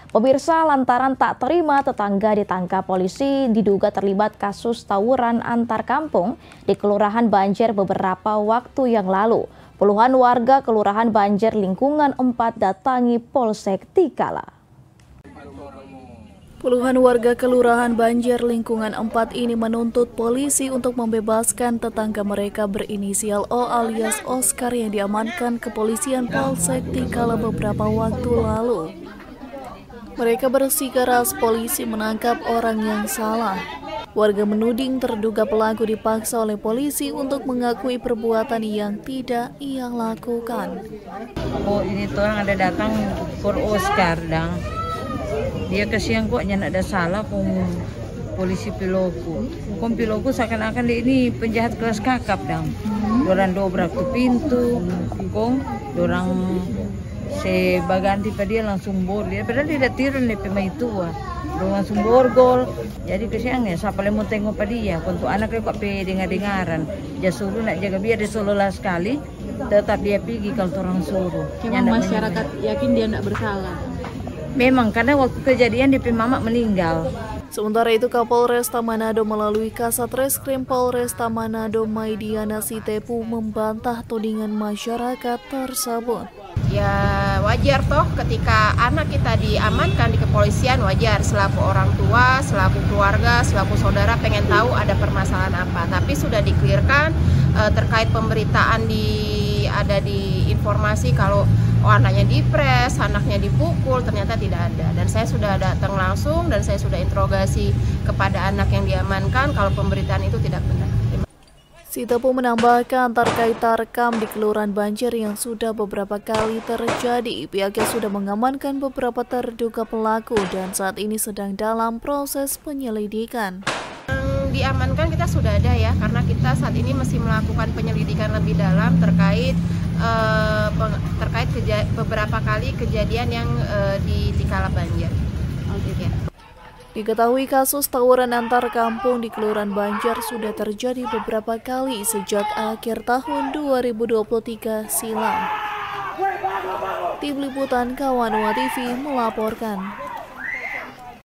Pemirsa, lantaran tak terima tetangga ditangkap polisi diduga terlibat kasus tawuran antar kampung di Kelurahan Banjer beberapa waktu yang lalu. Puluhan warga Kelurahan Banjer Lingkungan 4 datangi Polsek Tikala. Puluhan warga Kelurahan Banjer Lingkungan 4 ini menuntut polisi untuk membebaskan tetangga mereka berinisial O alias Oscar yang diamankan kepolisian Polsek Tikala beberapa waktu lalu. Mereka bersikeras polisi menangkap orang yang salah. Warga menuding terduga pelaku dipaksa oleh polisi untuk mengakui perbuatan yang tidak ia lakukan. Oh, ini tuh orang ada datang for Oscar dang. Dia kesian kok nak ada salah kong polisi piloku. Kong piloku seakan-akan dia ini penjahat kelas kakap dang. Dorang dobrak tuh pintu, kong dorang sebaganti pada dia langsung bor dia. Padahal dia dah tirun nih pemain tua. Dorang langsung borgol. Jadi kesiannya siapa yang mau tengok pada dia. Untuk anak dia kok dengar-dengaran. Dia suruh nak jaga biar dia sololah sekali. Tetap dia pergi kalau orang suruh. Memang masyarakat yakin dia tidak bersalah. Memang karena waktu kejadian DP Mama meninggal. Sementara itu Kapolresta Manado melalui Kasat Reskrim Polresta Manado Maidiana Sitepu membantah tudingan masyarakat tersebut. Ya wajar toh ketika anak kita diamankan di kepolisian, wajar selaku orang tua, selaku keluarga, selaku saudara pengen tahu ada permasalahan apa. Tapi sudah diklirkan terkait pemberitaan ada di informasi kalau anaknya dipres, anaknya dipukul, ternyata tidak ada. Dan saya sudah datang langsung dan saya sudah interogasi kepada anak yang diamankan kalau pemberitaan itu tidak benar. Sitepu menambahkan terkait tarkam di Kelurahan Banjer yang sudah beberapa kali terjadi, pihaknya sudah mengamankan beberapa terduga pelaku dan saat ini sedang dalam proses penyelidikan. Diamankan kita sudah ada ya, karena kita saat ini masih melakukan penyelidikan lebih dalam terkait beberapa kali kejadian yang di Tikala Banjer. Ya. Diketahui kasus tawuran antar kampung di Kelurahan Banjer sudah terjadi beberapa kali sejak akhir tahun 2023 silam. Tim Liputan Kawanua TV melaporkan.